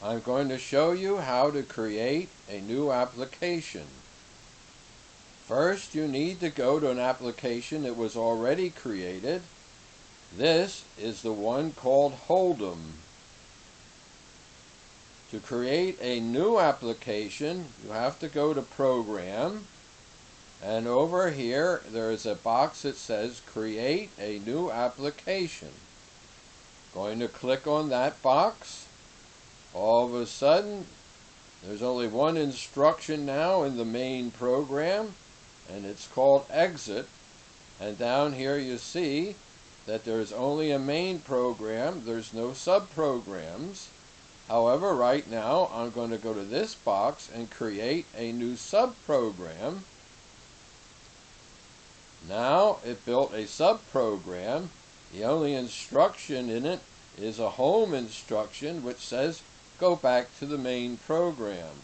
I'm going to show you how to create a new application. First, you need to go to an application that was already created. This is the one called Hold'em. To create a new application, you have to go to Program, and over here there is a box that says Create a New Application. Going to click on that box. All of a sudden, there's only one instruction now in the main program, and it's called Exit. And down here you see that there's only a main program, there's no subprograms. However, right now I'm going to go to this box and create a new subprogram. Now it built a subprogram. The only instruction in it is a home instruction which says go back to the main program.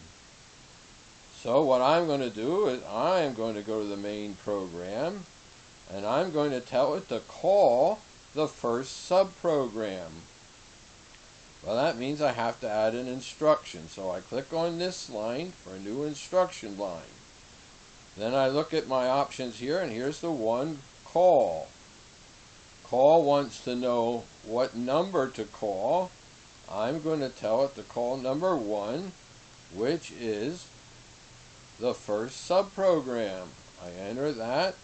So what I'm going to do is I am going to go to the main program and I'm going to tell it to call the first subprogram. Well, that means I have to add an instruction. So I click on this line for a new instruction line. Then I look at my options here, and here's the one, call. Call wants to know what number to call. I'm going to tell it to call number 1, which is the first subprogram. I enter that.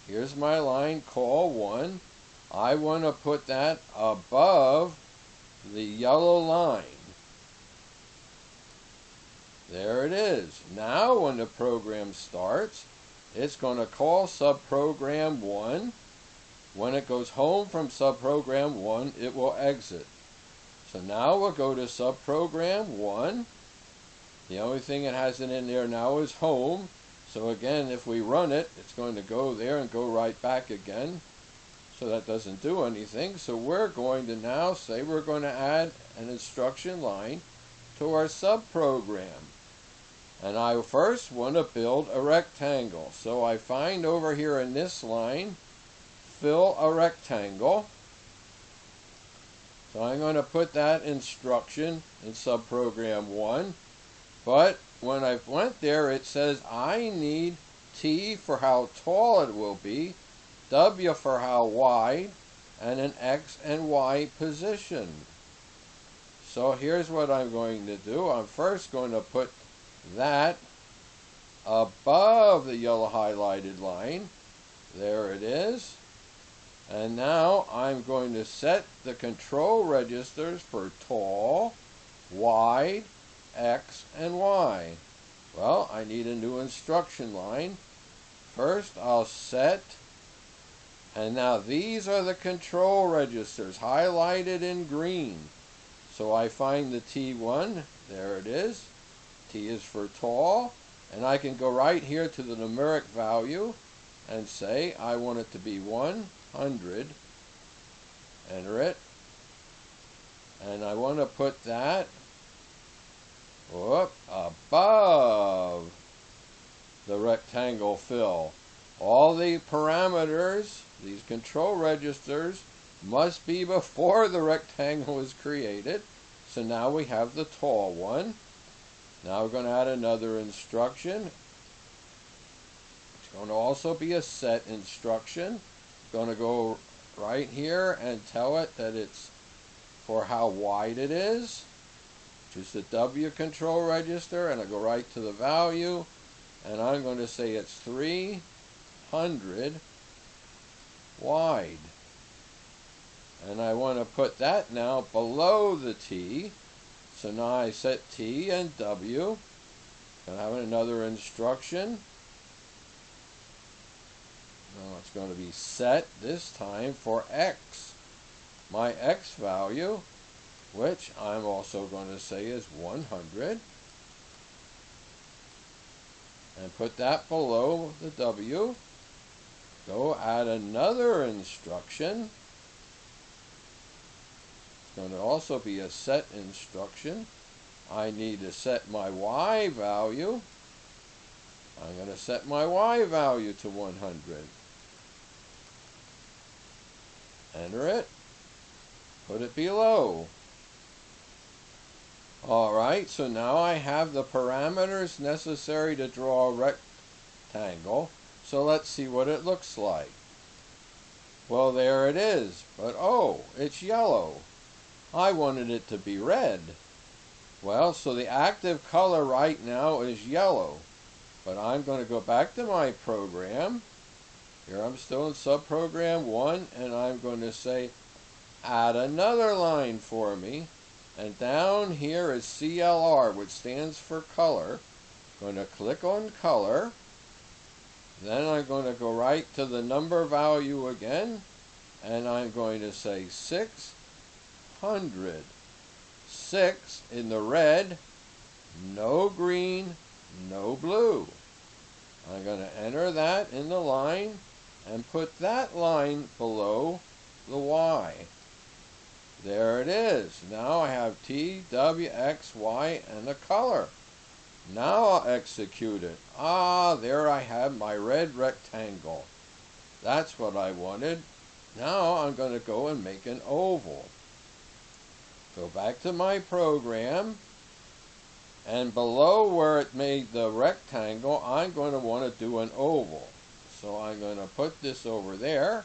Here's my line, call 1. I want to put that above the yellow line. There it is. Now when the program starts, it's going to call subprogram 1. When it goes home from subprogram 1, it will exit. So now we'll go to subprogram 1. The only thing it hasn't in there now is home. So again, if we run it, it's going to go there and go right back again. So that doesn't do anything. So we're going to now say we're going to add an instruction line to our subprogram. And I first want to build a rectangle. So I find over here in this line, fill a rectangle. So I'm going to put that instruction in subprogram 1. But when I went there, it says I need T for how tall it will be, W for how wide, and an X and Y position. So here's what I'm going to do. I'm first going to put that above the yellow highlighted line. There it is. And now I'm going to set the control registers for tall, wide, X, and Y. Well, I need a new instruction line. First, I'll set, and now these are the control registers highlighted in green. So I find the T1, there it is. T is for tall, and I can go right here to the numeric value and say I want it to be 100. Enter it. And I want to put that above the rectangle fill. All the parameters, these control registers, must be before the rectangle is created. So now we have the tall one. Now we're going to add another instruction. It's going to also be a set instruction. Going to go right here and tell it that it's for how wide it is. Choose the W control register, and I go right to the value, and I'm going to say it's 300 wide. And I want to put that now below the T. So now I set T and W. And I have another instruction. Now it's going to be set this time for X. My X value, which I'm also going to say is 100. And put that below the W. Go add another instruction. It's going to also be a set instruction. I need to set my Y value. I'm going to set my Y value to 100. Enter it. Put it below. Alright, so now I have the parameters necessary to draw a rectangle. So let's see what it looks like. Well, there it is. But oh, it's yellow. I wanted it to be red. Well, so the active color right now is yellow. But I'm going to go back to my program. Here I'm still in Subprogram 1, and I'm going to say, add another line for me. And down here is CLR, which stands for color. I'm going to click on color. Then I'm going to go right to the number value again. And I'm going to say 600. 6 in the red, no green, no blue. I'm going to enter that in the line and put that line below the Y. There it is. Now I have T, W, X, Y, and a color. Now I'll execute it. Ah, there I have my red rectangle. That's what I wanted. Now I'm going to go and make an oval. Go back to my program, and below where it made the rectangle, I'm going to want to do an oval. So I'm going to put this over there,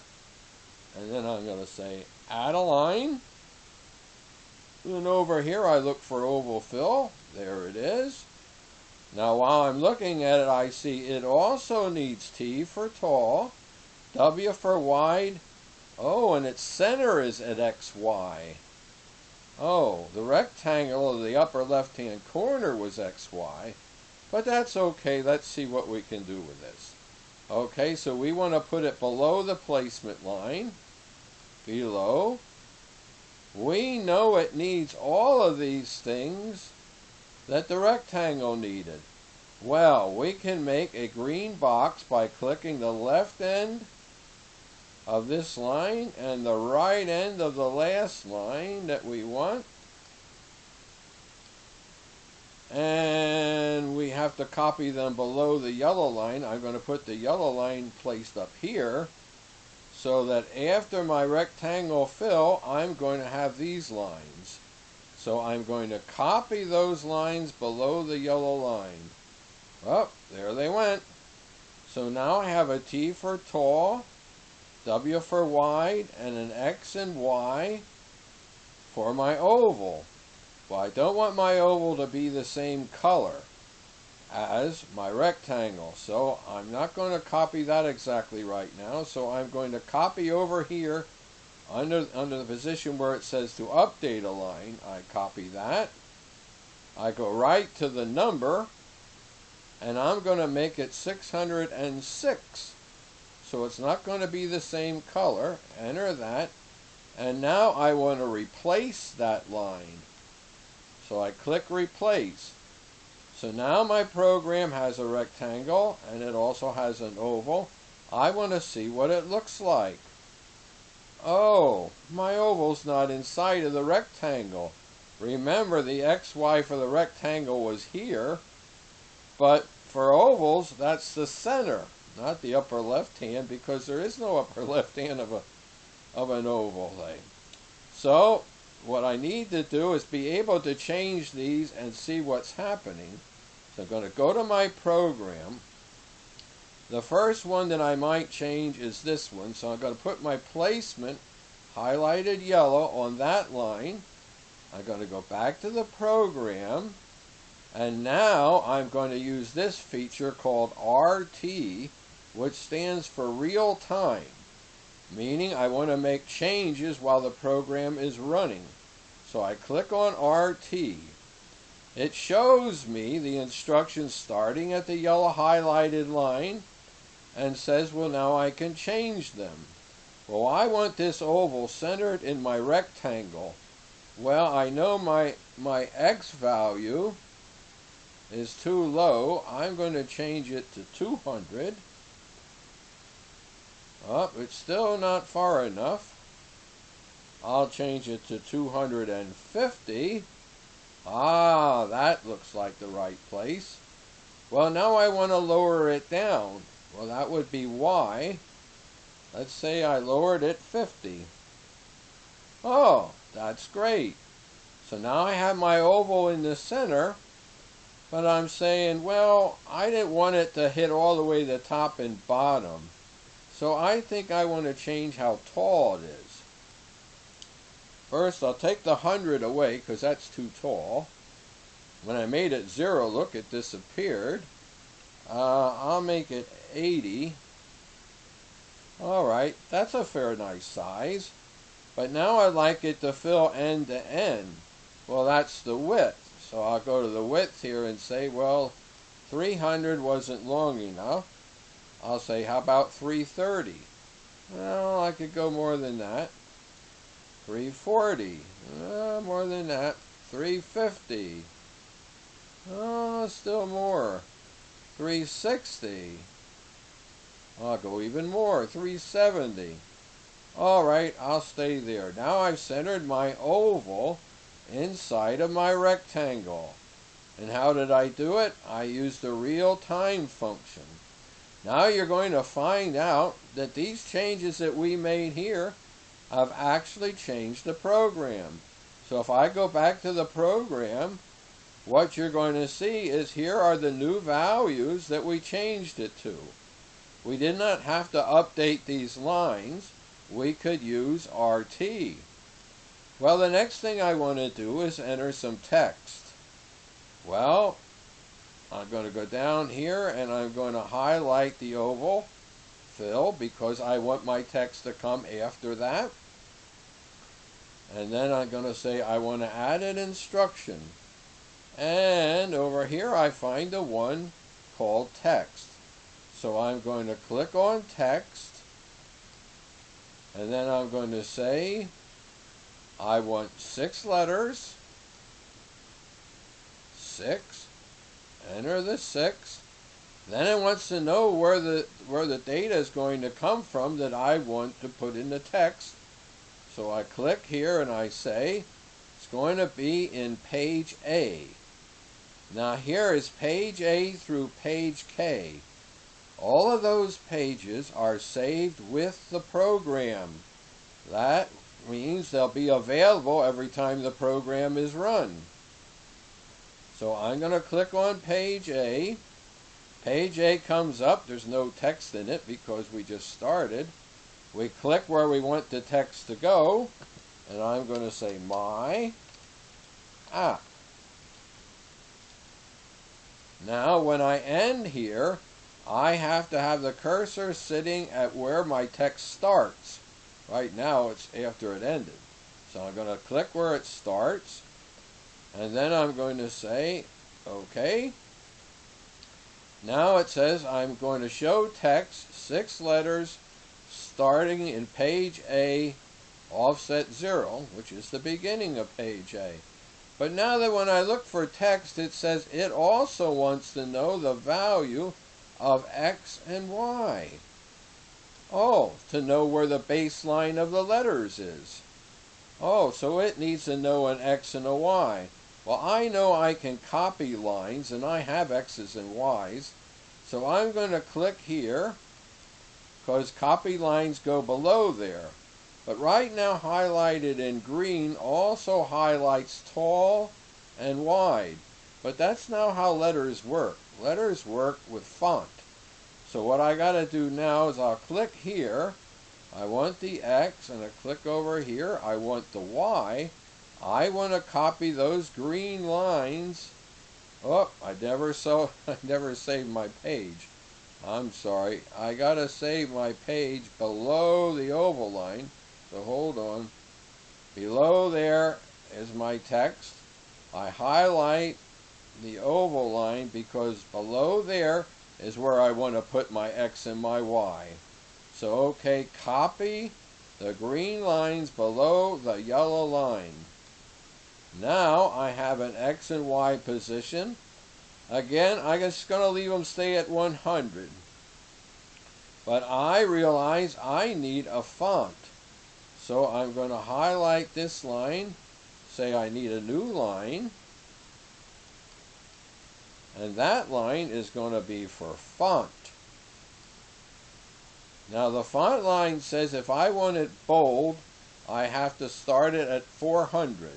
and then I'm going to say add a line. And over here I look for oval fill. There it is. Now while I'm looking at it, I see it also needs T for tall, W for wide. Oh, and its center is at XY. Oh, the rectangle of the upper left-hand corner was XY, but that's okay. Let's see what we can do with this. Okay, so we want to put it below the placement line. Below. We know it needs all of these things that the rectangle needed. Well, we can make a green box by clicking the left end of this line and the right end of the last line that we want. And we have to copy them below the yellow line. I'm going to put the yellow line placed up here so that after my rectangle fill, I'm going to have these lines. So I'm going to copy those lines below the yellow line. Oh, there they went. So now I have a T for tall, W for wide, and an X and Y for my oval. Well, I don't want my oval to be the same color as my rectangle, so I'm not going to copy that exactly right now. So I'm going to copy over here under the position where it says to update a line. I copy that. I go right to the number, and I'm going to make it 606. So it's not going to be the same color. Enter that. And now I want to replace that line. So I click replace. So now my program has a rectangle and it also has an oval. I want to see what it looks like. Oh, my oval's not inside of the rectangle. Remember, the XY for the rectangle was here, but for ovals, that's the center, not the upper left hand, because there is no upper left hand of an oval thing. So what I need to do is be able to change these and see what's happening. So I'm going to go to my program. The first one that I might change is this one. So I'm going to put my placement, highlighted yellow, on that line. I'm going to go back to the program. And now I'm going to use this feature called RT, which stands for real time. Meaning I want to make changes while the program is running. So I click on RT. It shows me the instructions starting at the yellow highlighted line and says, well, now I can change them. Well, I want this oval centered in my rectangle. Well, I know my X value is too low. I'm going to change it to 200. Oh, it's still not far enough. I'll change it to 250. Ah, that looks like the right place. Well, now I want to lower it down. Well, that would be Y. Let's say I lowered it 50. Oh, that's great. So now I have my oval in the center, but I'm saying, well, I didn't want it to hit all the way to the top and bottom. So I think I want to change how tall it is. First, I'll take the 100 away because that's too tall. When I made it 0, look, it disappeared. I'll make it 80. Alright, that's a fair nice size. But now I'd like it to fill end to end. Well, that's the width. So I'll go to the width here and say, well, 300 wasn't long enough. I'll say, how about 330? Well, I could go more than that. 340. More than that. 350. Oh, still more. 360. I'll go even more. 370. Alright, I'll stay there. Now I've centered my oval inside of my rectangle. And how did I do it? I used the real time function. Now you're going to find out that these changes that we made here have actually changed the program. So if I go back to the program, what you're going to see is here are the new values that we changed it to. We did not have to update these lines. We could use RT. Well, the next thing I want to do is enter some text. Well, I'm going to go down here and I'm going to highlight the oval, fill, because I want my text to come after that. And then I'm going to say I want to add an instruction. And over here I find the one called text. So I'm going to click on text. And then I'm going to say I want 6 letters. 6. Enter the 6. Then it wants to know where the data is going to come from that I want to put in the text. So I click here and I say it's going to be in page A. Now here is page A through page K. All of those pages are saved with the program. That means they'll be available every time the program is run. So I'm going to click on page A. Page A comes up. There's no text in it because we just started. We click where we want the text to go. And I'm going to say my app. Now when I end here, I have to have the cursor sitting at where my text starts. Right now it's after it ended. So I'm going to click where it starts. And then I'm going to say, OK. Now it says I'm going to show text 6 letters starting in page A, offset 0, which is the beginning of page A. But now that when I look for text, it says it also wants to know the value of X and Y. Oh, to know where the baseline of the letters is. Oh, so it needs to know an X and a Y. Well, I know I can copy lines, and I have X's and Y's. So I'm going to click here, because copy lines go below there. But right now highlighted in green also highlights tall and wide. But that's not how letters work. Letters work with font. So what I got to do now is I'll click here. I want the X, and I click over here. I want the Y. I want to copy those green lines. Oh, I never saved my page. I'm sorry. I got to save my page below the oval line. So hold on. Below there is my text. I highlight the oval line because below there is where I want to put my X and my Y. So okay, copy the green lines below the yellow line. Now I have an X and Y position. Again, I'm just going to leave them stay at 100. But I realize I need a font. So I'm going to highlight this line, say I need a new line, and that line is going to be for font. Now the font line says if I want it bold, I have to start it at 400.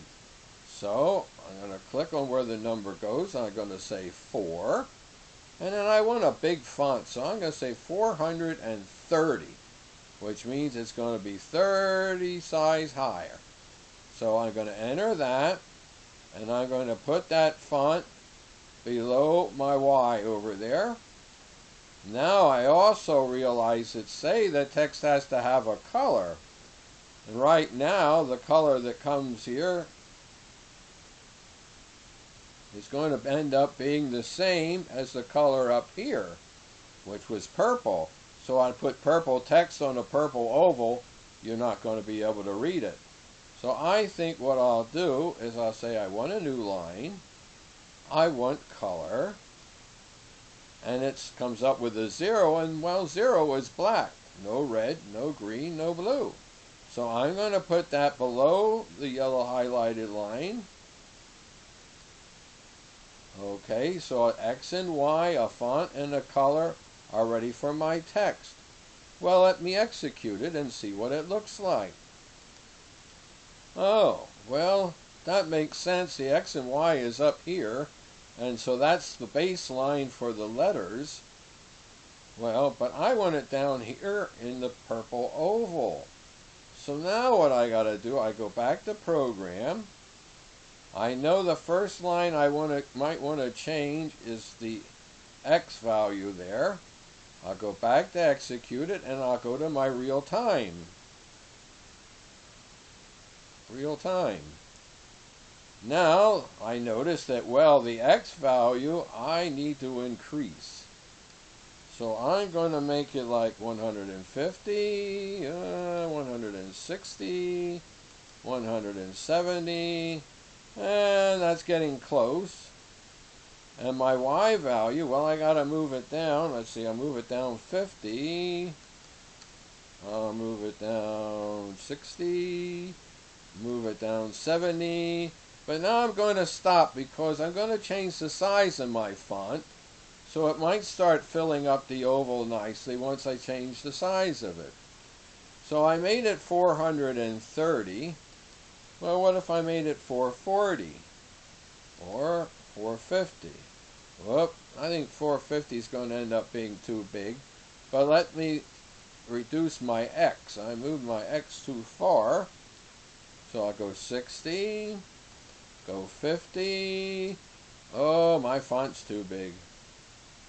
So I'm going to click on where the number goes. I'm going to say 4. And then I want a big font, so I'm going to say 430, which means it's going to be 30 size higher. So I'm going to enter that, and I'm going to put that font below my Y over there. Now I also realize that, say, the text has to have a color. And right now, the color that comes here is going to end up being the same as the color up here, which was purple. So I put purple text on a purple oval, you're not going to be able to read it. So I think what I'll do is I'll say I want a new line, I want color, and it comes up with a 0, and well, 0 is black. No red, no green, no blue. So I'm going to put that below the yellow highlighted line. Okay, so X and Y, a font and a color, are ready for my text. Well, let me execute it and see what it looks like. Oh, well, that makes sense. The X and Y is up here, and so that's the baseline for the letters. Well, but I want it down here in the purple oval. So now what I got to do, I go back to Program. I know the first line I might want to change is the X value there. I'll go back to execute it, and I'll go to my real time. Real time. Now I notice that, well, the X value I need to increase. So I'm going to make it like 150, 160, 170, and that's getting close. And my Y value, well, I got to move it down. Let's see, I'll move it down 50. I'll move it down 60. Move it down 70. But now I'm going to stop because I'm going to change the size of my font. So it might start filling up the oval nicely once I change the size of it. So I made it 430. Well, what if I made it 440? Or 450? Whoop, I think 450 is going to end up being too big. But let me reduce my X. I moved my X too far. So I'll go 60, go 50. Oh, my font's too big.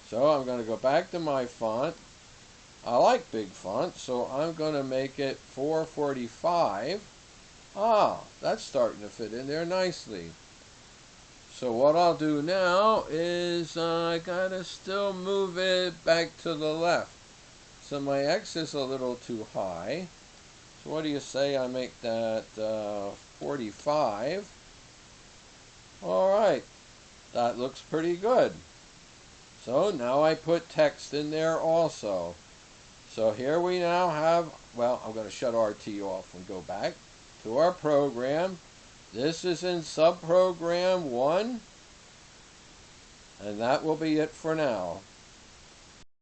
So I'm going to go back to my font. I like big fonts, so I'm going to make it 445. Ah, that's starting to fit in there nicely. So what I'll do now is I gotta still move it back to the left. So my X is a little too high. So what do you say I make that 45? Alright, that looks pretty good. So now I put text in there also. So here we now have, well, I'm going to shut RT off and go back to our program. This is in Subprogram 1, and that will be it for now.